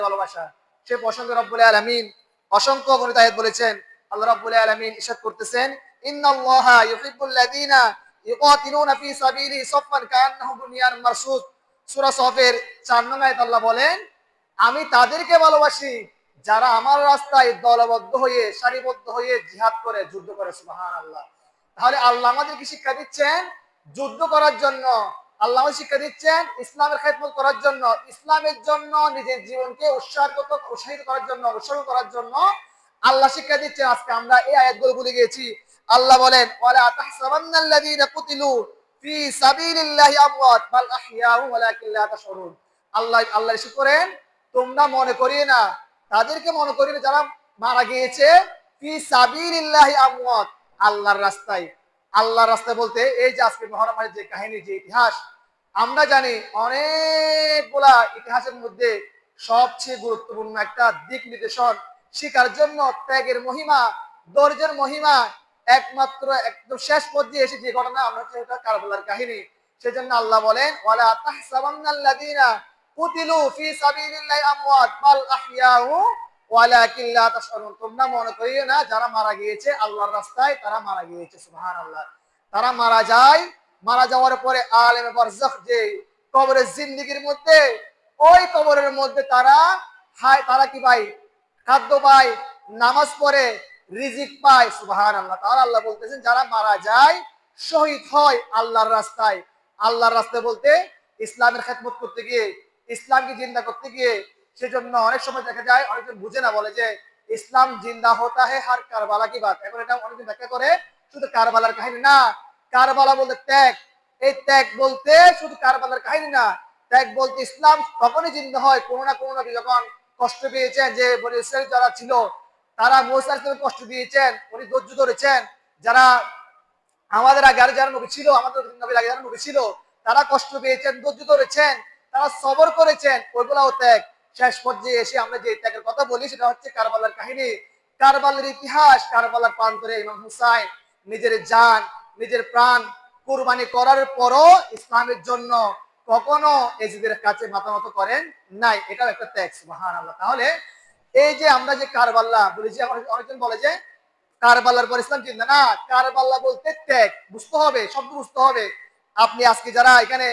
ভালোবাসা। সে প্রসঙ্গে রব্বুল আলামিন অসংখ্য গণিত আয়াত বলেছেন। আল্লাহ রাব্বুল আলামিন ইরশাদ করতেছেন, ইন্নাল্লাহা ইউহিব্বুল লাযিনা ইউকাতিলুনা ফি সাবিলিহি সাফফান কাআন্নাহুম বুনিয়ানুম মারসুস। সূরা সফের 4 নং আয়াত আল্লাহ বলেন, আমি তাদেরকে ভালোবাসি যারা আমার রাস্তায় দলবদ্ধ হয়ে সারিবদ্ধ হয়ে জিহাদ করে, যুদ্ধ করে। সুবহানাল্লাহ। তাহলে আল্লাহ আমাদেরকে শিক্ষা দিচ্ছেন যুদ্ধ করার জন্য, আল্লাহ আমাদের শিক্ষা দিচ্ছেন ইসলামের খেদমত করার জন্য, ইসলামের জন্য নিজের জীবনকে উৎসাহিত করার জন্য, উৎসর্গ করার জন্য আল্লাহ শিক্ষা দিচ্ছেন। আজকে আমরা এই আয়াতগুলো ভুলে গেছি। আল্লাহ বলেন, ওয়ালা তাহসাবান্নাল্লাযীনা কুতিলু ফি সাবিলিল্লাহি আমওয়াত বাল আহইয়াউ ওয়ালাকিন লা তাশউরুন। আল্লাহ ইরশাদ করেন, তোমরা মনে করিয়ে না, তাদেরকে মনে করিয়ে যারা মারা গিয়েছে ফি সাবিলিল্লাহি আমওয়াত, আল্লাহর রাস্তায়। আল্লাহর রাস্তায় বলতে এই যে আজকে মহরমের যে কাহিনী, যে ইতিহাস আমরা জানি, অনেকগুলা ইতিহাসের মধ্যে সবচেয়ে গুরুত্বপূর্ণ একটা দিক নির্দেশন শিকার জন্য ত্যাগের মহিমা, ধৈর্যের মহিমা একমাত্র একদম শেষ পর্যায়ে এসে যে ঘটনা আমরা হচ্ছে এটা কারবালার কাহিনী। সেজন্য আল্লাহ বলেন, ওয়ালা তাহসাবান্নাল্লাযীনা কুতিলু ফি সাবিলিল্লাহি আমওয়াত বাল আহইয়াউ ওয়ালাকিন লা তাশউরুন। তোমরা মনে করিও না যারা মারা গিয়েছে আল্লাহর রাস্তায় তারা মারা গিয়েছে। সুবহানাল্লাহ। তারা মারা যায়, মারা যাওয়ার পরে আলেমে বারজাখ, যে কবরের জিন্দেগির মধ্যে, ওই কবরের মধ্যে তারা কি পায়? খাদ্য পায়, নামাজ পড়ে, রিজিক পায়। সুবহানাল্লাহ। তাহলে আল্লাহ বলতেছেন যারা মারা যায়, শহীদ হয় আল্লাহর রাস্তায়। আল্লাহর রাস্তায় বলতে ইসলামের খেদমত করতে গিয়ে, ইসলামকে জিন্দা করতে গিয়ে। সেজন্য অনেক সময় দেখা যায় অনেকজন বুঝে না, বলে যে ইসলাম জিন্দা হতা হে হার কারবালা কি বাত। এখন এটা অনেকজন ব্যাখ্যা করে শুধু কারবালার কাহিনী না, কারবালা বলতে ত্যাগ। এই ত্যাগ বলতে শুধু কারবালার কাহিনী না, ত্যাগ বলতে ইসলাম তখনই জিন্দা হয় কোনো না কোনো নবী যখন কষ্ট পেয়েছেন, যে বনি ইসরাইল যারা ছিল তারা মুসা আলাইহিস সালামকে কষ্ট দিয়েছেন, উনি ধৈর্য ধরেছেন। যারা আমাদের আগে যারা নবী ছিল, আমাদের নবীর আগে যারা নবী ছিল, তারা কষ্ট পেয়েছেন, ধৈর্য ধরেছেন, তারা সবর করেছেন, ওইগুলাও ত্যাগ। শেষ পর্যায়ে এসে আমরা যে ত্যাগের কথা বলি সেটা হচ্ছে কারবালার কাহিনী, কারবালার ইতিহাস। কারবালার প্রান্তরে ইমাম হুসাইন নিজের জান, নিজের প্রাণ কুরবানি করার পরও ইসলামের জন্য কখনো এজিদের কাছে মাথা নত করেন নাই। এটাও একটা ত্যাগ। সুবহানাল্লাহ। তাহলে এই যে আমরা যে কারবালা বলেছি, অনেকজন বলে যে কারবালার পর ইসলাম জিন্দা, না, কারবালা বলতে ত্যাগ বুঝতে হবে, শব্দ বুঝতে হবে। আপনি আজকে যারা এখানে